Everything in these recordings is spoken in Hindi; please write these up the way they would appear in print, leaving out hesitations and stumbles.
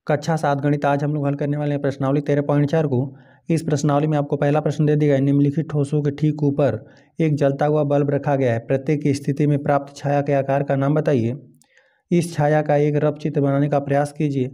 कक्षा 7 गणित आज हम लोग हल करने वाले हैं प्रश्नावली 13.4 को। इस प्रश्नावली में आपको पहला प्रश्न दे दिया है, निम्नलिखित ठोसों के ठीक ऊपर एक जलता हुआ बल्ब रखा गया है, प्रत्येक स्थिति में प्राप्त छाया के आकार का नाम बताइए। इस छाया का एक रफ चित्र बनाने का प्रयास कीजिए।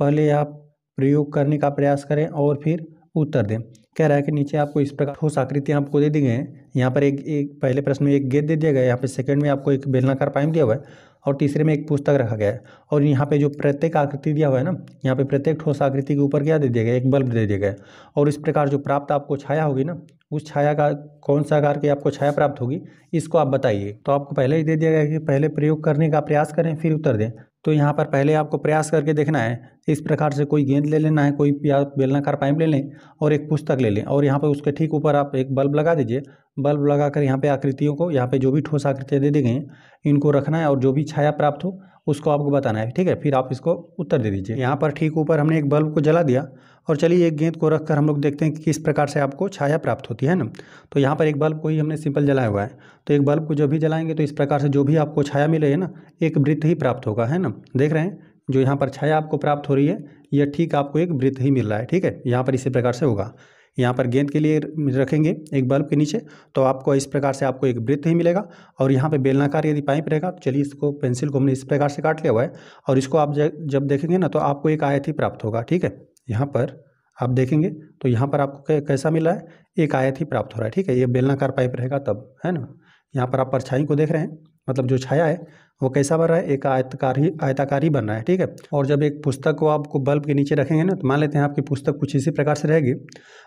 पहले आप प्रयोग करने का प्रयास करें और फिर उत्तर दें। कह रहा है कि नीचे आपको इस प्रकार ठोस आकृतियाँ आपको दे दी गई हैं। यहाँ पर एक पहले प्रश्न में एक गेंद दे दिया गया है, यहाँ पे सेकंड में आपको एक बेलनाकार पाइप दिया हुआ है और तीसरे में एक पुस्तक रखा गया है। और यहाँ पे जो प्रत्येक आकृति दिया हुआ है ना, यहाँ पे प्रत्येक ठोस आकृति के ऊपर क्या दे दिया गया है, एक बल्ब दे दिया गया है। और इस प्रकार जो प्राप्त आपको छाया होगी ना, उस छाया का कौन सा आकार की आपको छाया प्राप्त होगी, इसको आप बताइए। तो आपको पहले ही दे दिया गया है कि पहले प्रयोग करने का प्रयास करें फिर उत्तर दें। तो यहाँ पर पहले आपको प्रयास करके देखना है। इस प्रकार से कोई गेंद ले लेना है, कोई या बेलनाकार पाइप ले लें और एक पुस्तक ले लें और यहाँ पर उसके ठीक ऊपर आप एक बल्ब लगा दीजिए। बल्ब लगाकर यहाँ पे आकृतियों को, यहाँ पे जो भी ठोस आकृतियाँ दे दी गई हैं, इनको रखना है और जो भी छाया प्राप्त हो उसको आपको बताना है। ठीक है, फिर आप इसको उत्तर दे दीजिए। यहाँ पर ठीक ऊपर हमने एक बल्ब को जला दिया और चलिए एक गेंद को रखकर हम लोग देखते हैं कि किस प्रकार से आपको छाया प्राप्त होती है ना। तो यहाँ पर एक बल्ब को ही हमने सिंपल जलाया हुआ है। तो एक बल्ब को जब भी जलाएंगे तो इस प्रकार से जो भी आपको छाया मिले है ना, एक वृत्त ही प्राप्त होगा, है ना। देख रहे हैं जो यहाँ पर छाया आपको प्राप्त हो रही है, यह ठीक आपको एक वृत्त ही मिल रहा है। ठीक है, यहाँ पर इसी प्रकार से होगा। यहाँ पर गेंद के लिए रखेंगे एक बल्ब के नीचे तो आपको इस प्रकार से आपको एक वृत्त ही मिलेगा। और यहाँ पे बेलनाकार यदि पाइप रहेगा तो चलिए इसको पेंसिल को हमने इस प्रकार से काट लिया हुआ है और इसको आप जब देखेंगे ना तो आपको एक आयत ही प्राप्त होगा। ठीक है, यहाँ पर आप देखेंगे तो यहाँ पर आपको कैसा मिल रहा है, एक आयत ही प्राप्त हो रहा है। ठीक है, ये बेलनाकार पाइप रहेगा तब, है ना। यहाँ पर आप परछाई को देख रहे हैं, मतलब जो छाया है वो कैसा बन रहा है, एक आयताकार ही बन रहा है। ठीक है, और जब एक पुस्तक को आपको बल्ब के नीचे रखेंगे ना तो मान लेते हैं आपकी पुस्तक कुछ इसी प्रकार से रहेगी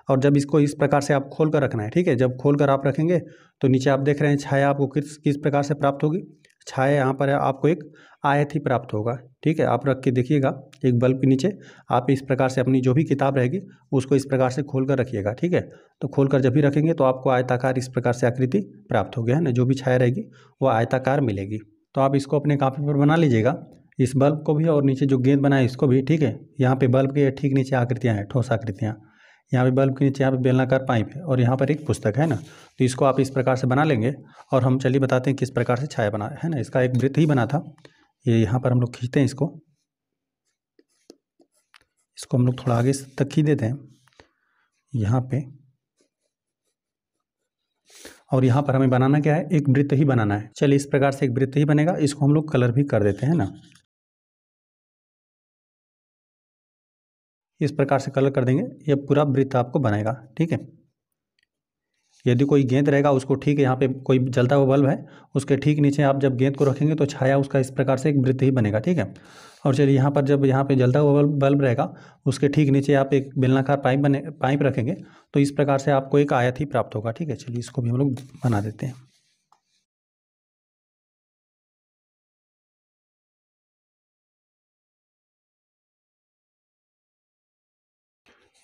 और जब इसको इस प्रकार से आप खोल कर रखना है। ठीक है, जब खोल कर आप रखेंगे तो नीचे आप देख रहे हैं छाया आपको किस प्रकार से प्राप्त होगी। छाया यहाँ पर आपको एक आयत ही प्राप्त होगा। ठीक है, आप रख के देखिएगा एक बल्ब के नीचे आप इस प्रकार से अपनी जो भी किताब रहेगी उसको इस प्रकार से खोल कर रखिएगा। ठीक है, तो खोल कर जब भी रखेंगे तो आपको आयताकार इस प्रकार से आकृति प्राप्त होगी, है ना। जो भी छाया रहेगी वो आयताकार मिलेगी। तो आप इसको अपने कापी पर बना लीजिएगा, इस बल्ब को भी और नीचे जो गेंद बनाए इसको भी। ठीक है, यहाँ पे बल्ब के ठीक नीचे आकृतियाँ हैं, ठोस आकृतियाँ। यहाँ पे बल्ब के नीचे यहाँ पे बेलनाकार पाइप है और यहाँ पर एक पुस्तक है ना। तो इसको आप इस प्रकार से बना लेंगे और हम चलिए बताते हैं किस प्रकार से छाया बना है ना। इसका एक वृत्त ही बना था, ये यहाँ पर हम लोग खींचते हैं इसको हम लोग थोड़ा आगे तक खींच देते हैं यहाँ पे। और यहाँ पर हमें बनाना क्या है, एक वृत्त ही बनाना है। चलिए इस प्रकार से एक वृत्त ही बनेगा, इसको हम लोग कलर भी कर देते हैं ना। इस प्रकार से कलर कर देंगे, ये पूरा वृत्त आपको बनेगा। ठीक है, यदि कोई गेंद रहेगा उसको ठीक है, यहाँ पे कोई जलता हुआ बल्ब है उसके ठीक नीचे आप जब गेंद को रखेंगे तो छाया उसका इस प्रकार से एक वृत्त ही बनेगा। ठीक है, और चलिए यहाँ पर जब यहाँ पे जलता हुआ बल्ब रहेगा उसके ठीक नीचे आप एक बेलनाकार पाइप रखेंगे तो इस प्रकार से आपको एक आयत ही प्राप्त होगा। ठीक है, चलिए इसको भी हम लोग बना देते हैं।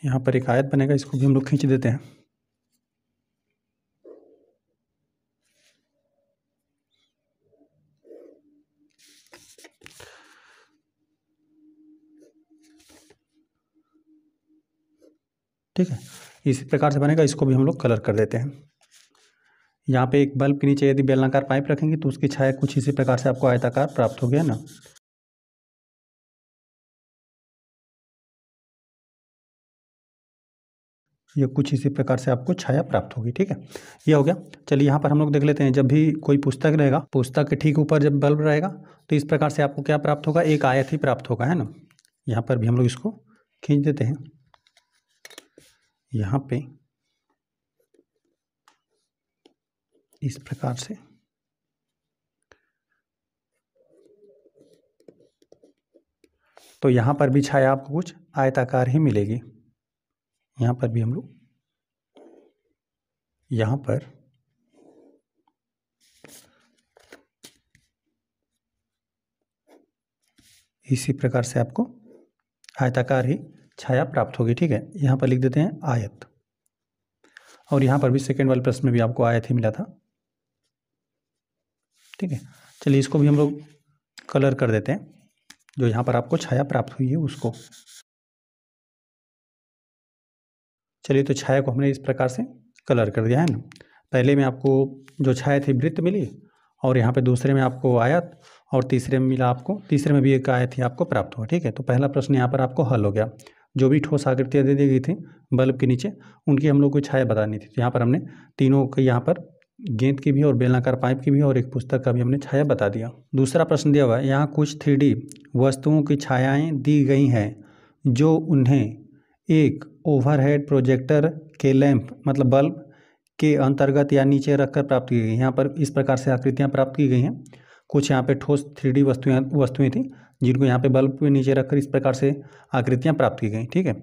यहाँ पर एक आयत बनेगा, इसको भी हम लोग खींच देते हैं। ठीक है, इसी प्रकार से बनेगा, इसको भी हम लोग कलर कर देते हैं। यहाँ पे एक बल्ब के नीचे यदि बेलनाकार पाइप रखेंगे तो उसकी छाया कुछ इसी प्रकार से आपको आयताकार प्राप्त हो गया ना। ये कुछ इसी प्रकार से आपको छाया प्राप्त होगी। ठीक है, ये हो गया। चलिए यहाँ पर हम लोग देख लेते हैं, जब भी कोई पुस्तक रहेगा, पुस्तक के ठीक ऊपर जब बल्ब रहेगा तो इस प्रकार से आपको क्या प्राप्त होगा, एक आयत ही प्राप्त होगा, है ना। यहाँ पर भी हम लोग इसको खींच देते हैं। यहाँ पे इस प्रकार से तो यहाँ पर भी छाया आपको कुछ आयताकार ही मिलेगी। यहाँ पर भी हम लोग यहाँ पर इसी प्रकार से आपको आयताकार ही छाया प्राप्त होगी। ठीक है, यहाँ पर लिख देते हैं आयत। और यहाँ पर भी सेकेंड वाले प्रश्न में भी आपको आयत ही मिला था। ठीक है, चलिए इसको भी हम लोग कलर कर देते हैं, जो यहाँ पर आपको छाया प्राप्त हुई है उसको। चलिए तो छाया को हमने इस प्रकार से कलर कर दिया है ना। पहले में आपको जो छाया थी वृत्त मिली और यहाँ पे दूसरे में आपको आयत और तीसरे में मिला आपको, तीसरे में भी एक आयत ही आपको प्राप्त हुआ। ठीक है, तो पहला प्रश्न यहाँ पर आपको हल हो गया। जो भी ठोस आकृतियाँ दे दी गई थी बल्ब के नीचे, उनकी हम लोग को छाया बतानी थी। तो यहाँ पर हमने तीनों की, यहाँ पर गेंद की भी और बेलनाकार पाइप की भी और एक पुस्तक का भी हमने छाया बता दिया। दूसरा प्रश्न दिया हुआ है, यहाँ कुछ 3D वस्तुओं की छायाएँ दी गई हैं जो उन्हें एक ओवरहेड प्रोजेक्टर के लैंप मतलब बल्ब के अंतर्गत या नीचे रखकर प्राप्त की गई। यहाँ पर इस प्रकार से आकृतियाँ प्राप्त की गई हैं। कुछ यहाँ पे ठोस 3D वस्तुएं थी जिनको यहाँ पे बल्ब के नीचे रखकर इस प्रकार से आकृतियाँ प्राप्त की गई। ठीक है,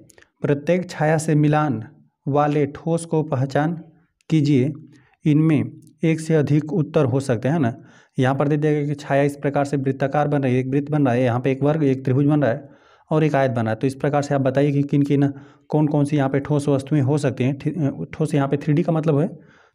प्रत्येक छाया से मिलान वाले ठोस को पहचान कीजिए, इनमें एक से अधिक उत्तर हो सकते हैं ना। यहाँ पर दे दिया गया कि छाया इस प्रकार से वृत्ताकार बन रही है, एक वृत्त बन रहा है, यहाँ पे एक वर्ग, एक त्रिभुज बन रहा है और एक आयत बन रहा है। तो इस प्रकार से आप बताइए कि किन किन कौन कौन सी यहाँ पे ठोस वस्तुएं हो सकती हैं। ठोस यहाँ पे 3D का मतलब है,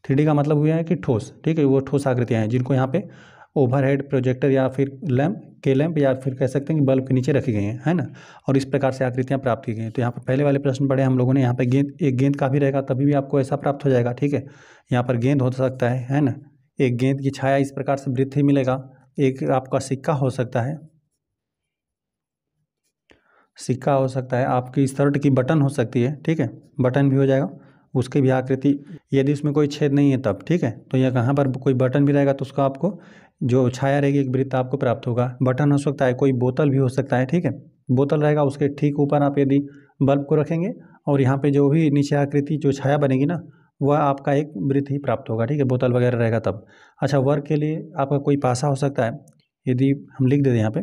3D का मतलब हुआ है कि ठोस। ठीक है, वो ठोस आकृतियाँ हैं जिनको यहाँ पे ओवरहेड प्रोजेक्टर या फिर लैंप के लैंप या फिर कह सकते हैं कि बल्ब के नीचे रखी गई हैं, है ना। और इस प्रकार से आकृतियाँ प्राप्त की गई हैं। तो यहाँ पर पहले वाले प्रश्न पढ़े हम लोगों ने, यहाँ पे गेंद, एक गेंद का भी रहेगा तभी भी आपको ऐसा प्राप्त हो जाएगा। ठीक है, यहाँ पर गेंद हो सकता है ना, एक गेंद की छाया इस प्रकार से वृत्त ही मिलेगा। एक आपका सिक्का हो सकता है, सिक्का हो सकता है, आपकी शर्ट की बटन हो सकती है। ठीक है, बटन भी हो जाएगा, उसकी भी आकृति, यदि उसमें कोई छेद नहीं है तब। ठीक है, तो यह कहाँ पर कोई बटन भी रहेगा तो उसका आपको जो छाया रहेगी एक वृत्त आपको प्राप्त होगा। बटन हो सकता है, कोई बोतल भी हो सकता है। ठीक है, बोतल रहेगा, उसके ठीक ऊपर आप यदि बल्ब को रखेंगे और यहाँ पे जो भी नीचे आकृति जो छाया बनेगी ना, वह आपका एक वृत्त ही प्राप्त होगा। ठीक है, बोतल वगैरह रहेगा तब। अच्छा, वर्ग के लिए आपका कोई पासा हो सकता है, यदि हम लिख देते यहाँ पे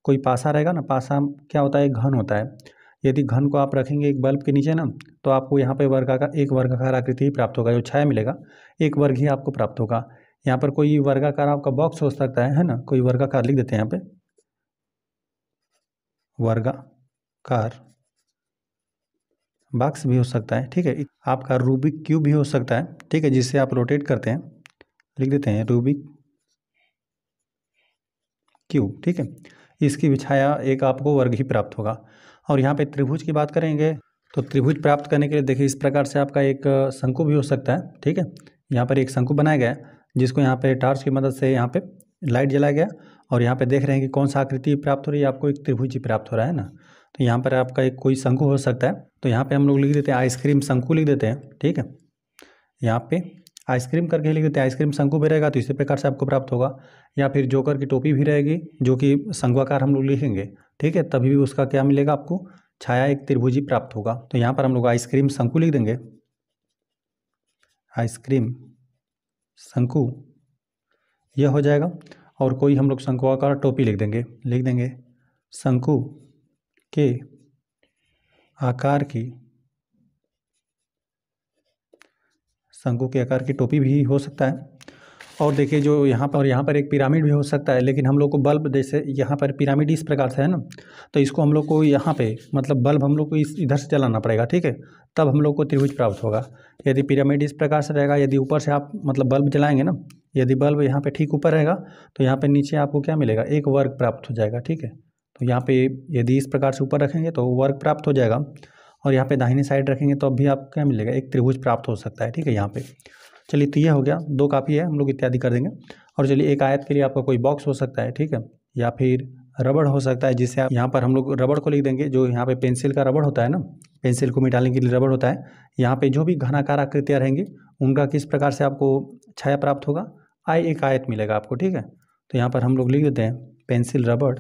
कोई पासा रहेगा ना, पासा क्या होता है, घन होता है। यदि घन को आप रखेंगे एक बल्ब के नीचे ना, तो आपको यहाँ पे वर्गाकार, एक वर्गाकार आकृति ही प्राप्त होगा। जो छाया मिलेगा एक वर्ग ही आपको प्राप्त होगा। यहाँ पर कोई वर्गाकार आपका बॉक्स हो सकता है ना, कोई वर्गाकार लिख देते हैं यहाँ पे, वर्गाकार बॉक्स भी हो सकता है। ठीक है, आपका रूबिक क्यूब भी हो सकता है। ठीक है, जिससे आप रोटेट करते हैं, लिख देते हैं रूबिक क्यूब। ठीक है, इसकी भी छाया एक आपको वर्ग ही प्राप्त होगा। और यहाँ पे त्रिभुज की बात करेंगे तो त्रिभुज प्राप्त करने के लिए देखिए इस प्रकार से आपका एक शंकु भी हो सकता है। ठीक है, यहाँ पर एक शंकु बनाया गया है जिसको यहाँ पे टॉर्च की मदद से यहाँ पे लाइट जलाया गया और यहाँ पे देख रहे हैं कि कौन सा आकृति प्राप्त हो रही है, आपको एक त्रिभुज ही प्राप्त हो रहा है ना। तो यहाँ पर आपका एक कोई शंकु हो सकता है, तो यहाँ पे हम लोग लिख देते हैं आइसक्रीम शंकु लिख देते हैं। ठीक है, यहाँ पे आइसक्रीम करके लिख देते हैं, आइसक्रीम शंकु भी रहेगा तो इसी प्रकार से आपको प्राप्त होगा। या फिर जोकर की टोपी भी रहेगी जो कि शंक्वाकार हम लोग लिखेंगे। ठीक है, तभी भी उसका क्या मिलेगा आपको, छाया एक त्रिभुजी प्राप्त होगा। तो यहाँ पर हम लोग आइसक्रीम शंकु लिख देंगे, आइसक्रीम शंकु यह हो जाएगा। और कोई हम लोग शंक्वाकार टोपी लिख देंगे शंकु के आकार की, शंकु के आकार की टोपी भी हो सकता है। और देखिए जो यहाँ पर एक पिरामिड भी हो सकता है, लेकिन हम लोग को बल्ब, जैसे यहाँ पर पिरामिड इस प्रकार से है ना, तो इसको हम लोग को यहाँ पे मतलब बल्ब हम लोग को इधर से जलाना पड़ेगा। ठीक है, तब हम लोग को त्रिभुज प्राप्त होगा। यदि पिरामिड इस प्रकार से रहेगा, यदि ऊपर से आप मतलब बल्ब जलाएंगे ना, यदि बल्ब यहाँ पे ठीक ऊपर रहेगा तो यहाँ पे नीचे आपको क्या मिलेगा, एक वर्ग प्राप्त हो जाएगा। ठीक है, तो यहाँ पे यदि इस प्रकार से ऊपर रखेंगे तो वर्ग प्राप्त हो जाएगा और यहाँ पे दाहिने साइड रखेंगे तो अब भी आपको क्या मिलेगा, एक त्रिभुज प्राप्त हो सकता है। ठीक है, यहाँ पे चलिए तो ये हो गया, दो काफ़ी है, हम लोग इत्यादि कर देंगे। और चलिए एक आयत के लिए आपका कोई बॉक्स हो सकता है। ठीक है, या फिर रबड़ हो सकता है, जिससे आप यहाँ पर हम लोग रबड़ को लिख देंगे, जो यहाँ पे पेंसिल का रबड़ होता है ना, पेंसिल को मिटाने के लिए रबड़ होता है। यहाँ पे जो भी घनाकार आकृतियाँ रहेंगी उनका किस प्रकार से आपको छाया प्राप्त होगा, एक आयत मिलेगा आपको। ठीक है, तो यहाँ पर हम लोग लिख देते हैं पेंसिल रबड़,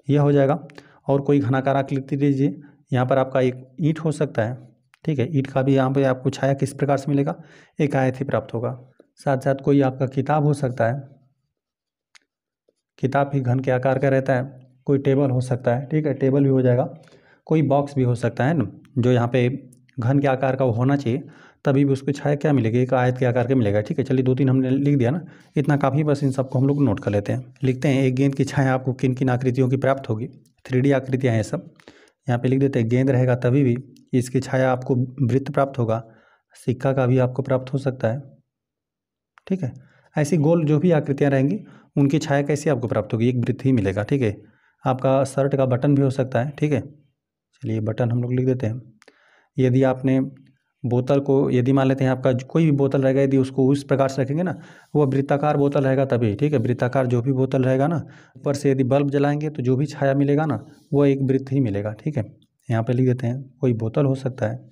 यह हो जाएगा। और कोई घनाकार आकृति लीजिए, यहाँ पर आपका एक ईंट हो सकता है। ठीक है, ईंट का भी यहाँ पे आपको छाया किस प्रकार से मिलेगा, एक आयत ही प्राप्त होगा। साथ साथ कोई आपका किताब हो सकता है, किताब भी घन के आकार का रहता है। कोई टेबल हो सकता है। ठीक है, टेबल भी हो जाएगा। कोई बॉक्स भी हो सकता है ना, जो यहाँ पे घन के आकार का होना चाहिए, तभी भी उसको छाया क्या मिलेगी, एक आयत के आकार के मिलेगा। ठीक है, चलिए 2-3 हमने लिख दिया ना, इतना काफ़ी, बस इन सबको हम लोग नोट कर लेते हैं। लिखते हैं एक गेंद की छाया आपको किन किन आकृतियों की प्राप्त होगी, 3D आकृतियाँ हैं सब। यहाँ पे लिख देते हैं गेंद रहेगा तभी भी इसकी छाया आपको वृत्त प्राप्त होगा, सिक्का का भी आपको प्राप्त हो सकता है। ठीक है, ऐसी गोल जो भी आकृतियाँ रहेंगी उनकी छाया कैसी आपको प्राप्त होगी, एक वृत्त ही मिलेगा। ठीक है, आपका शर्ट का बटन भी हो सकता है। ठीक है, चलिए बटन हम लोग लिख देते हैं। यदि आपने बोतल को यदि मान लेते हैं आपका कोई भी बोतल रहेगा, यदि उसको उस प्रकार से रखेंगे ना, वो वृत्ताकार बोतल रहेगा तभी, ठीक है। वृत्ताकार जो भी बोतल रहेगा ना, ऊपर से यदि बल्ब जलाएंगे तो जो भी छाया मिलेगा ना वो एक वृत्त ही मिलेगा, ठीक है। यहाँ पे लिख देते हैं कोई बोतल हो सकता है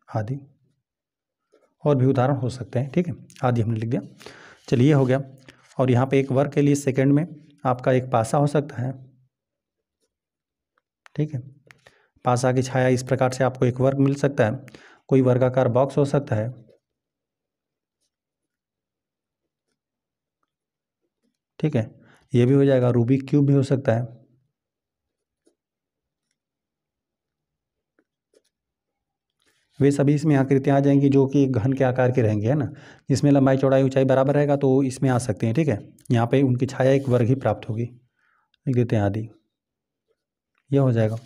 आदि, और भी उदाहरण हो सकते हैं, ठीक है। आदि हमने लिख दिया। चलिए हो गया। और यहाँ पे एक वर्ग के लिए सेकंड में आपका एक पासा हो सकता है, ठीक है। पासा की छाया इस प्रकार से आपको एक वर्ग मिल सकता है। कोई वर्गाकार बॉक्स हो सकता है, ठीक है। ये भी हो जाएगा। रूबिक क्यूब भी हो सकता है, वे सभी इसमें आकृतियाँ आ जाएंगी जो कि एक घन के आकार के रहेंगे, है ना। जिसमें लंबाई चौड़ाई ऊंचाई बराबर रहेगा तो इसमें आ सकते हैं, ठीक है। यहाँ पे उनकी छाया एक वर्ग ही प्राप्त होगी, लिख देते हैं आदि। यह हो जाएगा।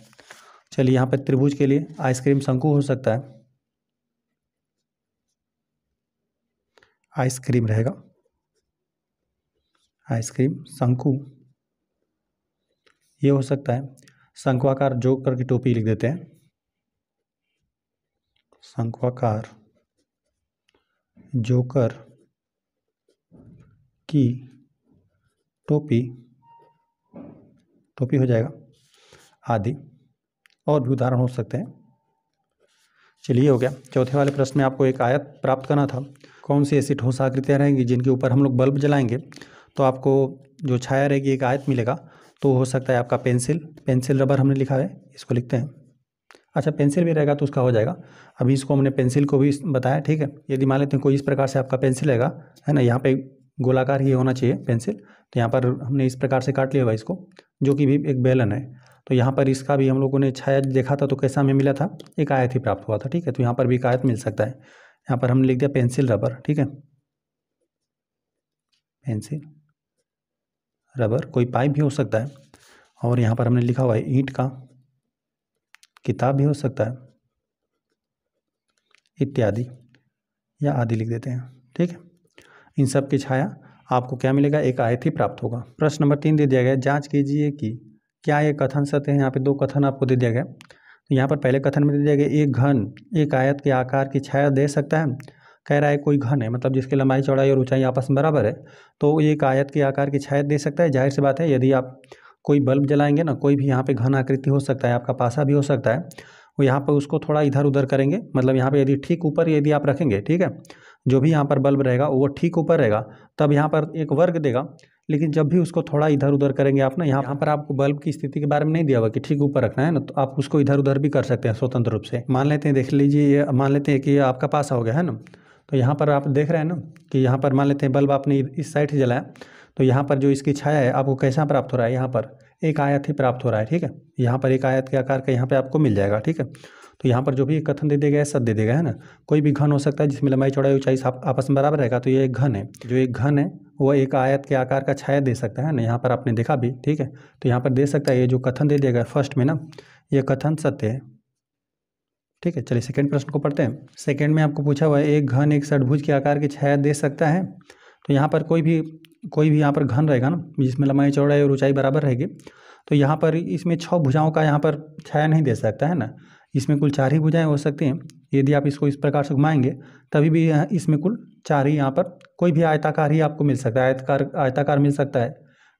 चलिए यहाँ पे त्रिभुज के लिए आइसक्रीम शंकु हो सकता है, आइसक्रीम रहेगा, आइसक्रीम शंकु ये हो सकता है। शंक्वाकार जोकर की टोपी लिख देते हैं, शंक्वाकार जोकर की टोपी, टोपी हो जाएगा आदि, और भी उदाहरण हो सकते हैं। चलिए हो गया। चौथे वाले प्रश्न में आपको एक आयत प्राप्त करना था। कौन सी ऐसी ठोस आकृतियाँ रहेंगी जिनके ऊपर हम लोग बल्ब जलाएंगे तो आपको जो छाया रहेगी एक आयत मिलेगा। तो हो सकता है आपका पेंसिल, पेंसिल रबर हमने लिखा है, इसको लिखते हैं। अच्छा पेंसिल भी रहेगा तो उसका हो जाएगा। अभी इसको हमने पेंसिल को भी बताया, ठीक है। यदि मान लेते हैं कोई इस प्रकार से आपका पेंसिल रहेगा, है ना, यहाँ पे गोलाकार ही होना चाहिए पेंसिल, तो यहाँ पर हमने इस प्रकार से काट लिया हुआ इसको, जो कि भी एक बेलन है। तो यहाँ पर इसका भी हम लोगों ने छाया देखा था तो कैसा हमें मिला था, एक आयत ही प्राप्त हुआ था, ठीक है। तो यहाँ पर भी एक आयत मिल सकता है। यहाँ पर हमने लिख दिया पेंसिल रबर, ठीक है, पेंसिल रबर। कोई पाइप भी हो सकता है, और यहाँ पर हमने लिखा हुआ है ईंट का किताब भी हो सकता है, इत्यादि, या आदि लिख देते हैं, ठीक है। इन सब की छाया आपको क्या मिलेगा, एक आयत ही प्राप्त होगा। प्रश्न नंबर 3 दे दिया गया, जांच कीजिए कि क्या ये कथन सत्य है। यहाँ पे दो कथन आपको दे दिया गया। तो यहाँ पर पहले कथन में दे दिया गया एक घन एक आयत के आकार की छाया दे सकता है। कह रहा है कोई घन है, मतलब जिसकी लंबाई चौड़ाई और ऊंचाई आपस में बराबर है, तो एक आयत के आकार की छाया दे सकता है। जाहिर सी बात है, यदि आप कोई बल्ब जलाएंगे ना, कोई भी यहाँ पे घन आकृति हो सकता है, आपका पासा भी हो सकता है, वो यहाँ पर उसको थोड़ा इधर उधर करेंगे, मतलब यहाँ पे यदि ठीक ऊपर यदि आप रखेंगे, ठीक है, जो भी यहाँ पर बल्ब रहेगा वो ठीक ऊपर रहेगा, तब यहाँ पर एक वर्ग देगा। लेकिन जब भी उसको थोड़ा इधर उधर करेंगे आप ना, यहाँ पर आपको बल्ब की स्थिति के बारे में नहीं दिया हुआ कि ठीक ऊपर रखना है ना, तो आप उसको इधर उधर भी कर सकते हैं स्वतंत्र रूप से। मान लेते हैं, देख लीजिए, ये मान लेते हैं कि ये आपका पासा हो गया है ना, तो यहाँ पर आप देख रहे हैं ना कि यहाँ पर मान लेते हैं बल्ब आपने इस साइड से जलाया, तो यहाँ पर जो इसकी छाया है आपको कैसा प्राप्त हो रहा है, यहाँ पर एक आयत ही प्राप्त हो रहा है, ठीक है। यहाँ पर एक आयत के आकार का यहाँ पे आपको मिल जाएगा, ठीक है। तो यहाँ पर जो भी कथन दे दिया गया है सब दे दिया गया है ना। कोई भी घन हो सकता है जिसमें लंबाई चौड़ाई ऊंचाई आपस में बराबर रहेगा, तो ये एक घन है। जो एक घन है वो एक आयत के आकार का छाया दे सकता है ना, यहाँ पर आपने देखा भी, ठीक है। तो यहाँ पर दे सकता है, ये जो कथन दे दिया गया फर्स्ट में ना, ये कथन सत्य है, ठीक है। चलिए सेकंड प्रश्न को पढ़ते हैं। सेकंड में आपको पूछा हुआ है एक घन एक षट्भुज के आकार की छाया दे सकता है। तो यहाँ पर कोई भी यहाँ पर घन रहेगा ना, जिसमें लंबाई चौड़ाई और ऊंचाई बराबर रहेगी, तो यहाँ पर इसमें 6 भुजाओं का यहाँ पर छाया नहीं दे सकता है ना। इसमें कुल 4 ही भुजाएं हो सकती हैं। यदि आप इसको इस प्रकार से घुमाएंगे तभी भी इसमें कुल 4 ही, यहाँ पर कोई भी आयताकार ही आपको मिल सकता है, आयताकार मिल सकता है,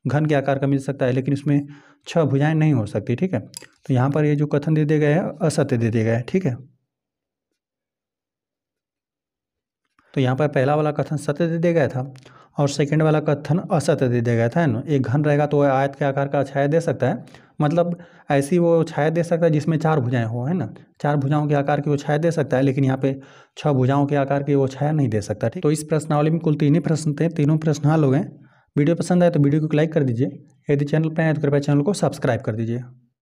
घन के आकार का मिल सकता है, लेकिन इसमें 6 भुजाएं नहीं हो सकती, ठीक है। तो यहाँ पर ये जो कथन दे दिया गया है असत्य दे दिया गया है, ठीक है। तो यहाँ पर पहला वाला कथन सत्य दे दिया गया था और सेकंड वाला कथन असत्य दे दिया गया था, है ना। एक घन रहेगा तो वह आयत के आकार का छाया दे सकता है, मतलब ऐसी वो छाया दे सकता है जिसमें 4 भुजाएं हो, है ना। 4 भुजाओं के आकार की वो छाया दे सकता है, लेकिन यहाँ पे 6 भुजाओं के आकार की वो छाया नहीं दे सकता, ठीक। तो इस प्रश्नावली में कुल 3 ही प्रश्न थे, तीनों प्रश्न हल हो गए। वीडियो पसंद आए तो वीडियो को लाइक कर दीजिए। यदि चैनल पर आए तो कृपया चैनल को सब्सक्राइब कर दीजिए।